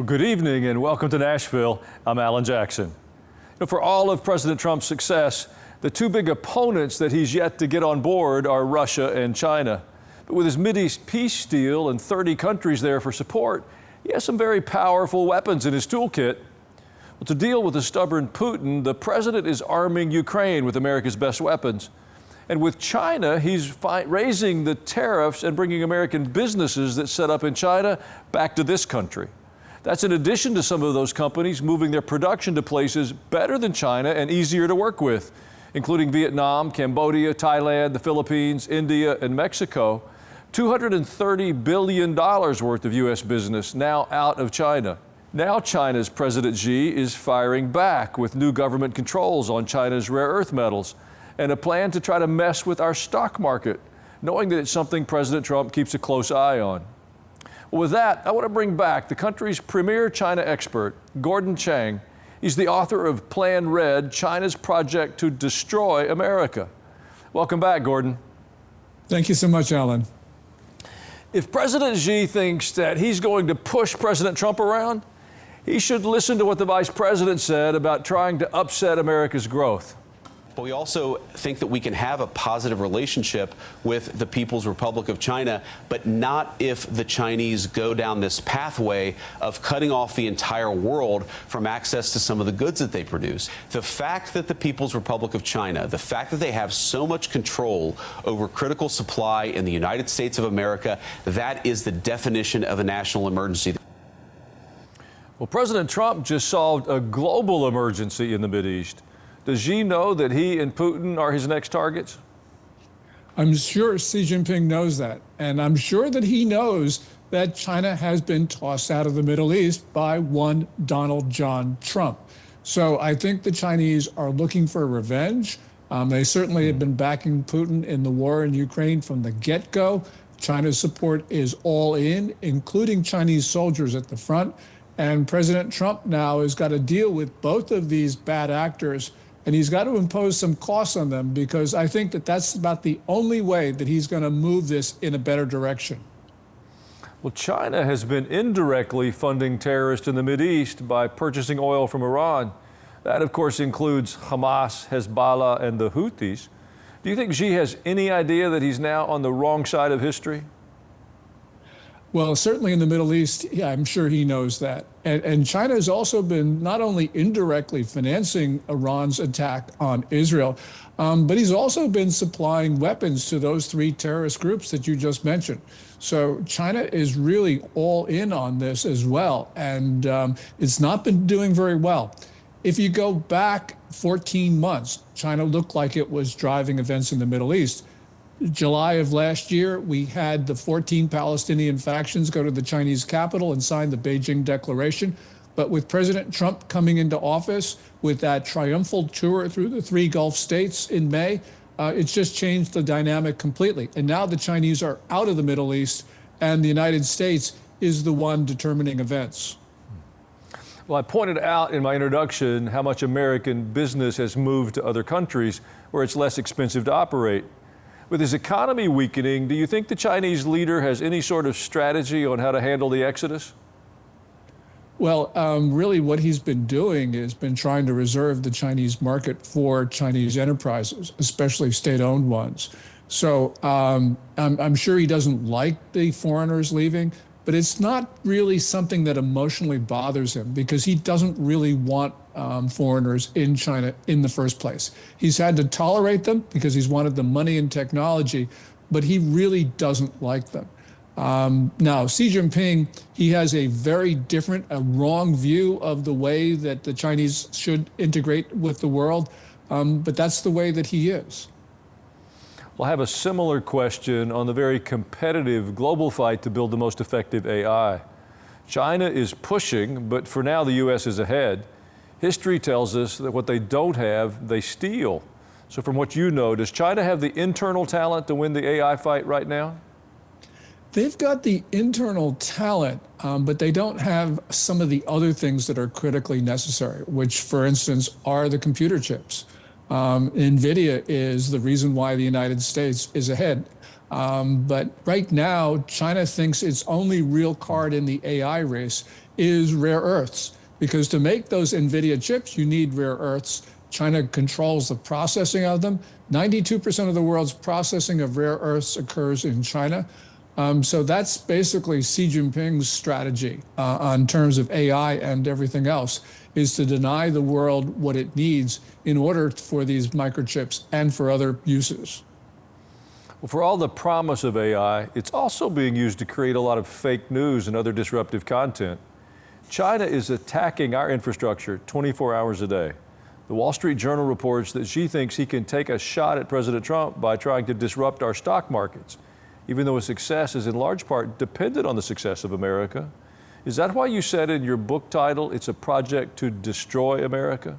Well, good evening and welcome to Nashville. I'm Alan Jackson. For all of President Trump's success, the two big opponents that he's yet to get on board are Russia and China. But with his Mideast peace deal and 30 countries there for support, he has some very powerful weapons in his toolkit. Well, to deal with the stubborn Putin, the president is arming Ukraine with America's best weapons. And with China, he's raising the tariffs and bringing American businesses that set up in China back to this country. That's in addition to some of those companies moving their production to places better than China and easier to work with, including Vietnam, Cambodia, Thailand, the Philippines, India, and Mexico. $230 billion worth of U.S. business now out of China. Now China's President Xi is firing back with new government controls on China's rare earth metals and a plan to try to mess with our stock market, knowing that it's something President Trump keeps a close eye on. Well, with that, I want to bring back the country's premier China expert, Chang. He's the author of Plan Red, China's project to destroy America. Welcome back, Gordon. Thank you so much, Alan. If President Xi thinks that he's going to push President Trump around, he should listen to what the vice president said about trying to upset America's growth. But we also think that we can have a positive relationship with the People's Republic of China, but not if the Chinese go down this pathway of cutting off the entire world from access to some of the goods that they produce. The fact that the People's Republic of China, the fact that they have so much control over critical supply in the United States of America, that is the definition of a national emergency. Well, President Trump just solved a global emergency in the Mideast. Does Xi know that he and Putin are his next targets? I'm sure Xi Jinping knows that. And I'm sure that he knows that China has been tossed out of the Middle East by one Donald John Trump. So I think the Chinese are looking for revenge. They certainly have been backing Putin in the war in Ukraine from the get-go. China's support is all in, including Chinese soldiers at the front. And President Trump now has got to deal with both of these bad actors. And he's got to impose some costs on them, because I think that that's about the only way that he's going to move this in a better direction. Well, China has been indirectly funding terrorists in the Mideast by purchasing oil from Iran. That, of course, includes Hamas, Hezbollah, and the Houthis. Do you think Xi has any idea that he's now on the wrong side of history? Well, certainly in the Middle East, yeah, I'm sure he knows that. And China has also been not only indirectly financing Iran's attack on Israel, but he's also been supplying weapons to those three terrorist groups that you just mentioned. So China is really all in on this as well, and it's not been doing very well. If you go back 14 months, China looked like it was driving events in the Middle East. July of last year, we had the 14 Palestinian factions go to the Chinese capital and sign the Beijing Declaration. But with President Trump coming into office with that triumphal tour through the three Gulf states in May, it's just changed the dynamic completely. And now the Chinese are out of the Middle East, and the United States is the one determining events. Well, I pointed out in my introduction how much American business has moved to other countries where it's less expensive to operate. With his economy weakening, do you think the Chinese leader has any sort of strategy on how to handle the exodus? Well, really what he's been doing is been trying to reserve the Chinese market for Chinese enterprises, especially state-owned ones. So I'm sure he doesn't like the foreigners leaving, but it's not really something that emotionally bothers him, because he doesn't really want foreigners in China in the first place. He's had to tolerate them because he's wanted the money and technology, but he really doesn't like them. Now, Xi Jinping, he has a very different, a wrong view of the way that the Chinese should integrate with the world, but that's the way that he is. Well, I have a similar question on the very competitive global fight to build the most effective AI. China is pushing, but for now the U.S. is ahead. History tells us that what they don't have, they steal. So from what you know, does China have the internal talent to win the AI fight right now? They've got the internal talent, but they don't have some of the other things that are critically necessary, which, for instance, are the computer chips. NVIDIA is the reason why the United States is ahead. But right now, China thinks its only real card in the AI race is rare earths. Because to make those NVIDIA chips, you need rare earths. China controls the processing of them. 92% of the world's processing of rare earths occurs in China. So that's basically Xi Jinping's strategy on terms of AI and everything else, is to deny the world what it needs in order for these microchips and for other uses. Well, for all the promise of AI, it's also being used to create a lot of fake news and other disruptive content. China is attacking our infrastructure 24 hours a day. The Wall Street Journal reports that Xi thinks he can take a shot at President Trump by trying to disrupt our stock markets, even though his success is in large part dependent on the success of America. Is that why you said in your book title, it's a project to destroy America?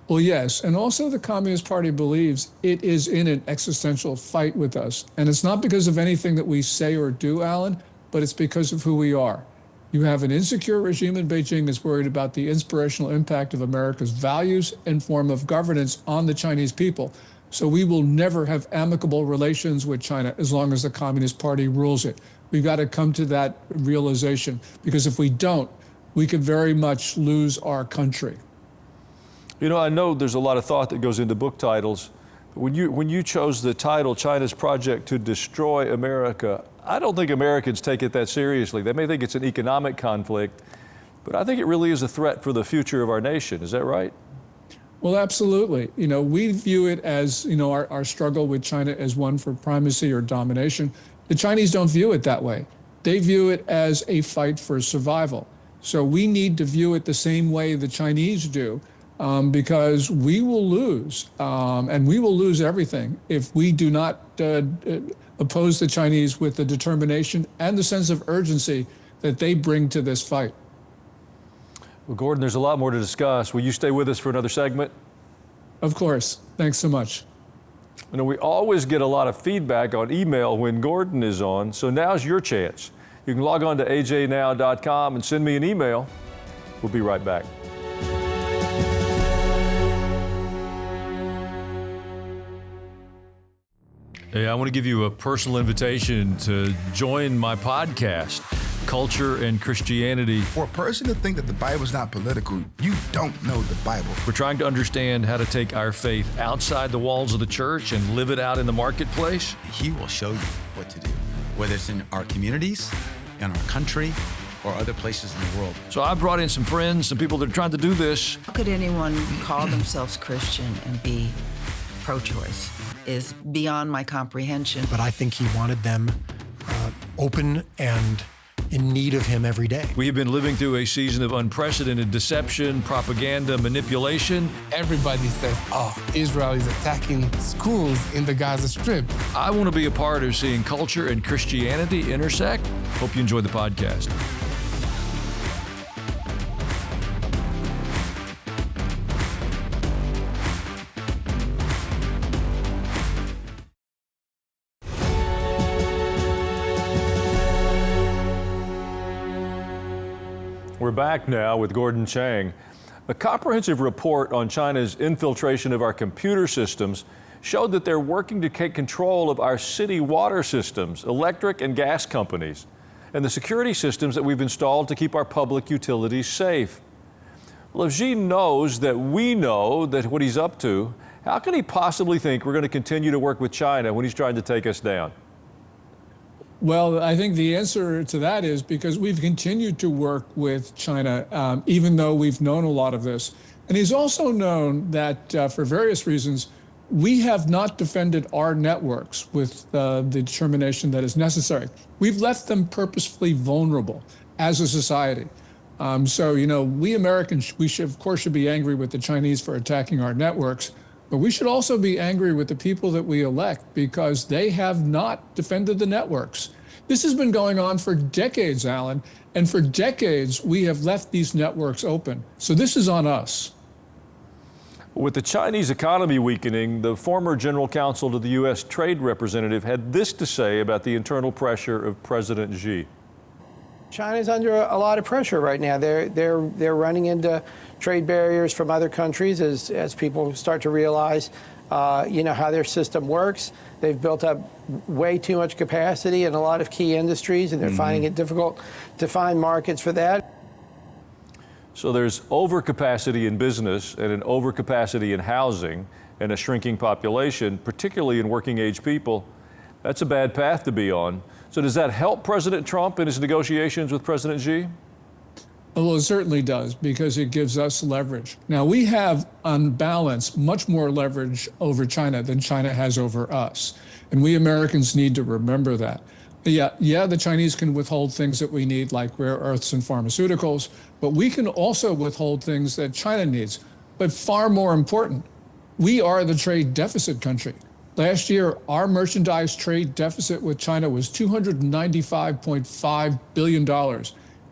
Well, yes. And also the Communist Party believes it is in an existential fight with us. And it's not because of anything that we say or do, Alan, but it's because of who we are. You have an insecure regime in Beijing that's worried about the inspirational impact of America's values and form of governance on the Chinese people. So we will never have amicable relations with China as long as the Communist Party rules it. We've got to come to that realization, because if we don't, we could very much lose our country. You know, I know there's a lot of thought that goes into book titles. When you chose the title, China's Project to Destroy America, I don't think Americans take it that seriously. They may think it's an economic conflict, but I think it really is a threat for the future of our nation. Is that right? Well, absolutely. You know, we view it as, you know, our struggle with China as one for primacy or domination. The Chinese don't view it that way. They view it as a fight for survival. So we need to view it the same way the Chinese do, because we will lose, and we will lose everything if we do not oppose the Chinese with the determination and the sense of urgency that they bring to this fight. Well, Gordon, there's a lot more to discuss. Will you stay with us for another segment? Of course. Thanks so much. You know, we always get a lot of feedback on email when Gordon is on, so now's your chance. You can log on to ajnow.com and send me an email. We'll be right back. Hey, I want to give you a personal invitation to join my podcast, Culture and Christianity. For a person to think that the Bible is not political, you don't know the Bible. We're trying to understand how to take our faith outside the walls of the church and live it out in the marketplace. He will show you what to do, whether it's in our communities, in our country, or other places in the world. So I brought in some friends, some people that are trying to do this. How could anyone call themselves Christian and be pro-choice? Is beyond my comprehension. But I think he wanted them open and in need of him every day. We have been living through a season of unprecedented deception, propaganda, manipulation. Everybody says, oh, Israel is attacking schools in the Gaza Strip. I want to be a part of seeing culture and Christianity intersect. Hope you enjoy the podcast. We're back now with Gordon Chang. A comprehensive report on China's infiltration of our computer systems showed that they're working to take control of our city water systems, electric and gas companies, and the security systems that we've installed to keep our public utilities safe. Well, if Xi knows that we know that what he's up to, how can he possibly think we're going to continue to work with China when he's trying to take us down? Well, I think the answer to that is because we've continued to work with China, even though we've known a lot of this. And he's also known that for various reasons, we have not defended our networks with the determination that is necessary. We've left them purposefully vulnerable as a society. So, you know, we Americans, we should, of course, should be angry with the Chinese for attacking our networks. But we should also be angry with the people that we elect because they have not defended the networks. This has been going on for decades, Alan, and for decades we have left these networks open. So this is on us. With the Chinese economy weakening, the former general counsel to the U.S. Trade Representative had this to say about the internal pressure of President Xi. China's under a lot of pressure right now. They're running into trade barriers from other countries as people start to realize how their system works. They've built up way too much capacity in a lot of key industries, and they're finding it difficult to find markets for that. So there's overcapacity in business and an overcapacity in housing and a shrinking population, particularly in working age people. That's a bad path to be on. So does that help President Trump in his negotiations with President Xi? Well, it certainly does, because it gives us leverage. Now, we have, on balance, much more leverage over China than China has over us. And we Americans need to remember that. Yeah, the Chinese can withhold things that we need, like rare earths and pharmaceuticals, but we can also withhold things that China needs. But far more important, we are the trade deficit country. Last year, our merchandise trade deficit with China was $295.5 billion.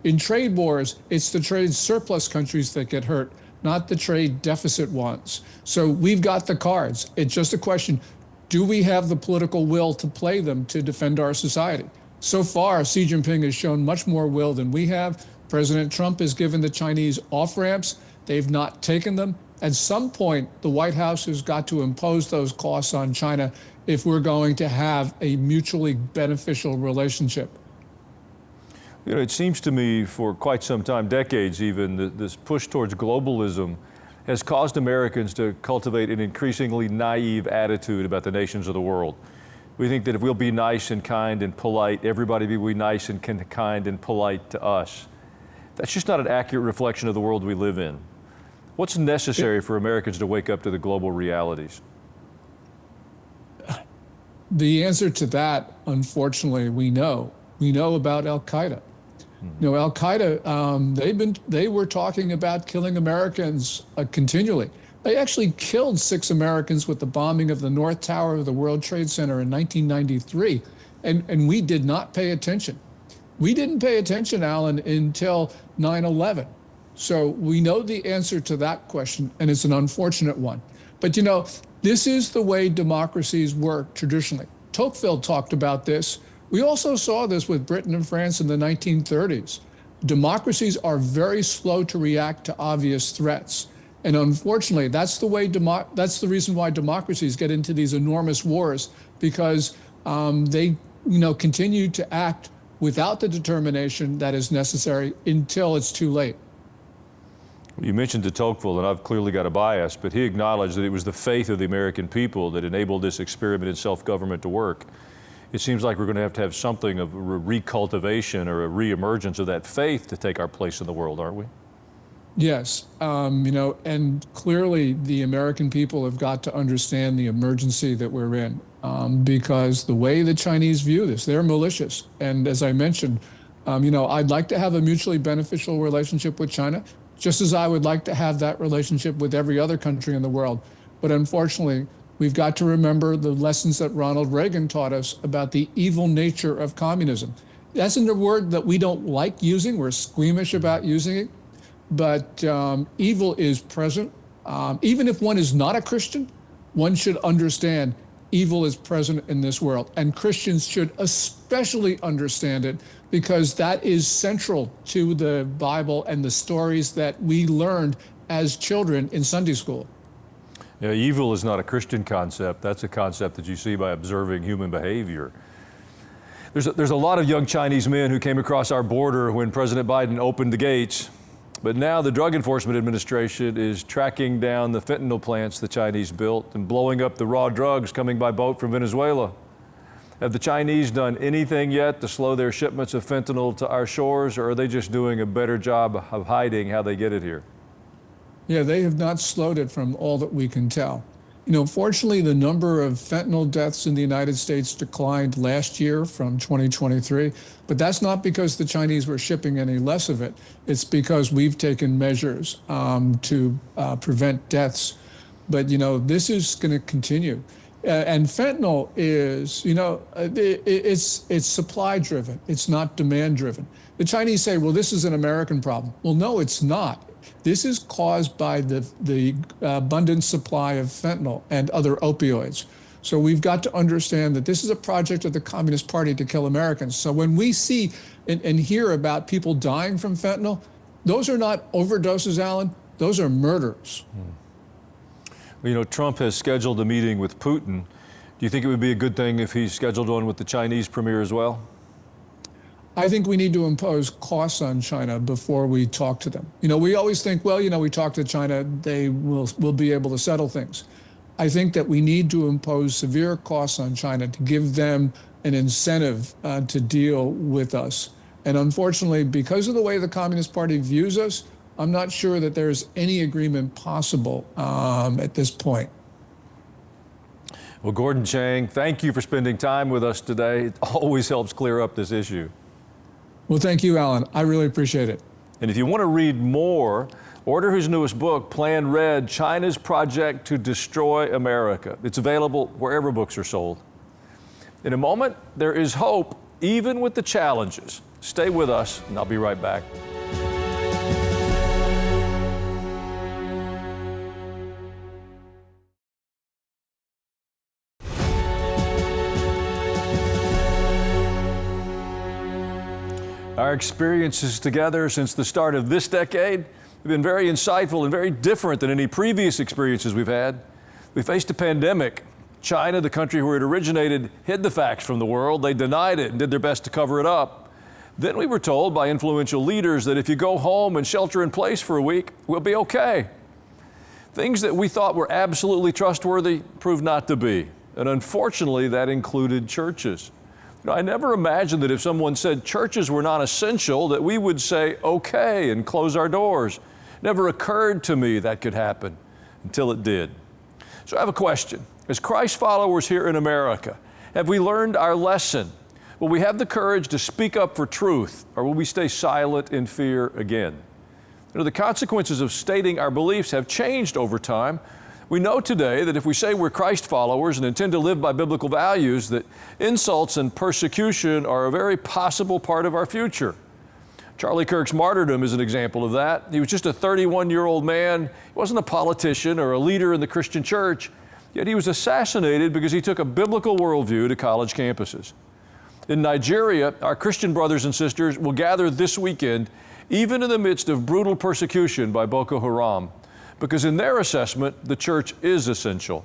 In trade wars, it's the trade surplus countries that get hurt, not the trade deficit ones. So we've got the cards. It's just a question, do we have the political will to play them to defend our society? So far, Xi Jinping has shown much more will than we have. President Trump has given the Chinese off-ramps. They've not taken them. At some point, the White House has got to impose those costs on China if we're going to have a mutually beneficial relationship. You know, it seems to me for quite some time, decades even, this push towards globalism has caused Americans to cultivate an increasingly naive attitude about the nations of the world. We think that if we'll be nice and kind and polite, everybody will be nice and kind and polite to us. That's just not an accurate reflection of the world we live in. What's necessary for Americans to wake up to the global realities? The answer to that, unfortunately, we know. We know about Al-Qaeda. You know, Al-Qaeda, they were talking about killing Americans continually. They actually killed 6 Americans with the bombing of the North Tower of the World Trade Center in 1993, and we did not pay attention. We didn't pay attention, Alan, until 9/11. So we know the answer to that question, and it's an unfortunate one. But you know, this is the way democracies work traditionally. Tocqueville talked about this. We also saw this with Britain and France in the 1930s. Democracies are very slow to react to obvious threats. And unfortunately, that's the reason why democracies get into these enormous wars, because they continue to act without the determination that is necessary until it's too late. You mentioned de Tocqueville, and I've clearly got a bias, but he acknowledged that it was the faith of the American people that enabled this experiment in self-government to work. It seems like we're going to have something of a recultivation or a reemergence of that faith to take our place in the world, aren't we? Yes, and clearly the American people have got to understand the emergency that we're in, because the way the Chinese view this, they're malicious. And as I mentioned, I'd like to have a mutually beneficial relationship with China, just as I would like to have that relationship with every other country in the world. But unfortunately, we've got to remember the lessons that Ronald Reagan taught us about the evil nature of communism. That's a word that we don't like using. We're squeamish about using it. But evil is present. Even if one is not a Christian, one should understand evil is present in this world. And Christians should especially understand it, because that is central to the Bible and the stories that we learned as children in Sunday school. Yeah, evil is not a Christian concept. That's a concept that you see by observing human behavior. There's a lot of young Chinese men who came across our border when President Biden opened the gates. But now the Drug Enforcement Administration is tracking down the fentanyl plants the Chinese built and blowing up the raw drugs coming by boat from Venezuela. Have the Chinese done anything yet to slow their shipments of fentanyl to our shores, or are they just doing a better job of hiding how they get it here? Yeah, they have not slowed it from all that we can tell. Fortunately, the number of fentanyl deaths in the United States declined last year from 2023, but that's not because the Chinese were shipping any less of it. It's because we've taken measures to prevent deaths. But, this is going to continue. And fentanyl is, it's supply driven. It's not demand driven. The Chinese say, well, this is an American problem. Well, no, it's not. This is caused by the abundant supply of fentanyl and other opioids. So we've got to understand that this is a project of the Communist Party to kill Americans. So when we see and hear about people dying from fentanyl, those are not overdoses, Alan. Those are murders. You know, Trump has scheduled a meeting with Putin. Do you think it would be a good thing if he scheduled one with the Chinese premier as well? I think we need to impose costs on China before we talk to them. You know, we always think, well, you know, we talk to China, they will be able to settle things. I think that we need to impose severe costs on China to give them an incentive to deal with us. And unfortunately, because of the way the Communist Party views us, I'm not sure that there's any agreement possible at this point. Well, Gordon Chang, thank you for spending time with us today. It always helps clear up this issue. Well, thank you, Alan. I really appreciate it. And if you want to read more, order his newest book, Plan Red, China's Project to Destroy America. It's available wherever books are sold. In a moment, there is hope, even with the challenges. Stay with us, and I'll be right back. Our experiences together since the start of this decade have been very insightful and very different than any previous experiences we've had. We faced a pandemic. China, the country where it originated, hid the facts from the world. They denied it and did their best to cover it up. Then we were told by influential leaders that if you go home and shelter in place for a week, we'll be okay. Things that we thought were absolutely trustworthy proved not to be. And unfortunately, that included churches. You know, I never imagined that if someone said churches were not essential, that we would say, okay, and close our doors. Never occurred to me that could happen until it did. So I have a question. As Christ followers here in America, have we learned our lesson? Will we have the courage to speak up for truth, or will we stay silent in fear again? You know, the consequences of stating our beliefs have changed over time. We know today that if we say we're Christ followers and intend to live by biblical values, that insults and persecution are a very possible part of our future. Charlie Kirk's martyrdom is an example of that. He was just a 31-year-old man. He wasn't a politician or a leader in the Christian church, yet he was assassinated because he took a biblical worldview to college campuses. In Nigeria, our Christian brothers and sisters will gather this weekend, even in the midst of brutal persecution by Boko Haram, because in their assessment, the church is essential.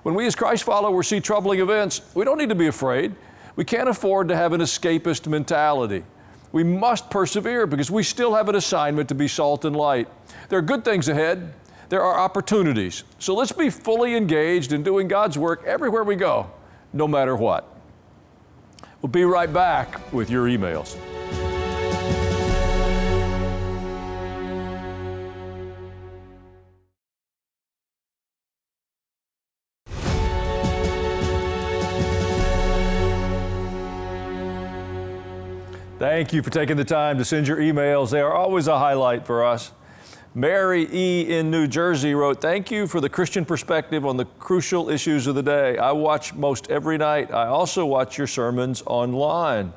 When we as Christ followers see troubling events, we don't need to be afraid. We can't afford to have an escapist mentality. We must persevere because we still have an assignment to be salt and light. There are good things ahead. There are opportunities. So let's be fully engaged in doing God's work everywhere we go, no matter what. We'll be right back with your emails. Thank you for taking the time to send your emails. They are always a highlight for us. Mary E. in New Jersey wrote, "Thank you for the Christian perspective on the crucial issues of the day. I watch most every night. I also watch your sermons online."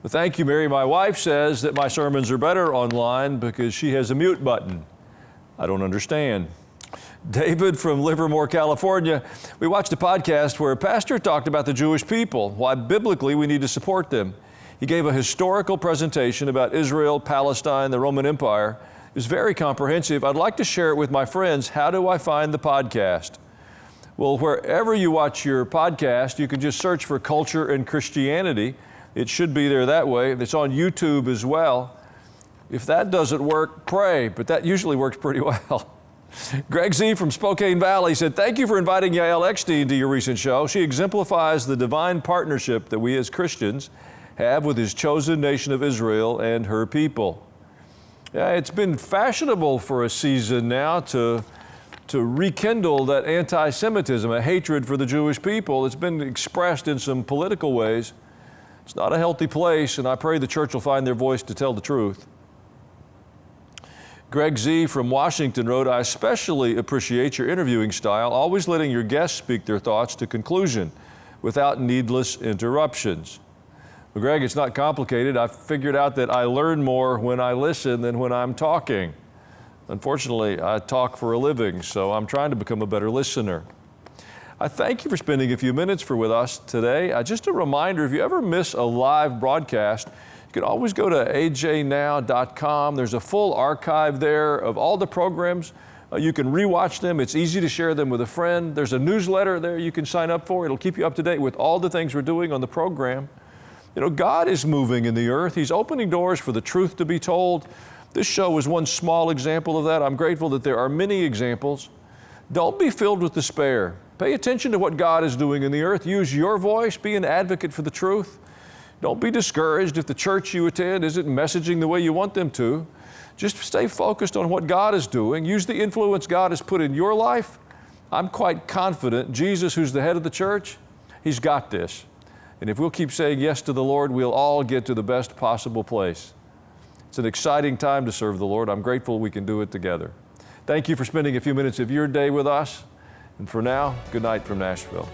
Well, thank you, Mary. My wife says that my sermons are better online because she has a mute button. I don't understand. David from Livermore, California. We watched a podcast where a pastor talked about the Jewish people, why biblically we need to support them. He gave a historical presentation about Israel, Palestine, the Roman Empire. It was very comprehensive. I'd like to share it with my friends. How do I find the podcast? Well, wherever you watch your podcast, you can just search for Culture and Christianity. It should be there that way. It's on YouTube as well. If that doesn't work, pray, but that usually works pretty well. Greg Z. from Spokane Valley said, "Thank you for inviting Yael Eckstein to your recent show. She exemplifies the divine partnership that we as Christians have with His chosen nation of Israel and her people." Yeah, it's been fashionable for a season now to rekindle that anti-Semitism, a hatred for the Jewish people. It's been expressed in some political ways. It's not a healthy place, and I pray the church will find their voice to tell the truth. Greg Z. from Washington wrote, "I especially appreciate your interviewing style, always letting your guests speak their thoughts to conclusion without needless interruptions." Well, Greg, it's not complicated. I've figured out that I learn more when I listen than when I'm talking. Unfortunately, I talk for a living, so I'm trying to become a better listener. I thank you for spending a few minutes with us today. Just a reminder, if you ever miss a live broadcast, you can always go to ajnow.com. There's a full archive there of all the programs You can rewatch them. It's easy to share them with a friend. There's a newsletter there you can sign up for. It'll keep you up to date with all the things we're doing on the program. You know, God is moving in the earth. He's opening doors for the truth to be told. This show is one small example of that. I'm grateful that there are many examples. Don't be filled with despair. Pay attention to what God is doing in the earth. Use your voice. Be an advocate for the truth. Don't be discouraged if the church you attend isn't messaging the way you want them to. Just stay focused on what God is doing. Use the influence God has put in your life. I'm quite confident Jesus, who's the head of the church, He's got this. And if we'll keep saying yes to the Lord, we'll all get to the best possible place. It's an exciting time to serve the Lord. I'm grateful we can do it together. Thank you for spending a few minutes of your day with us. And for now, good night from Nashville.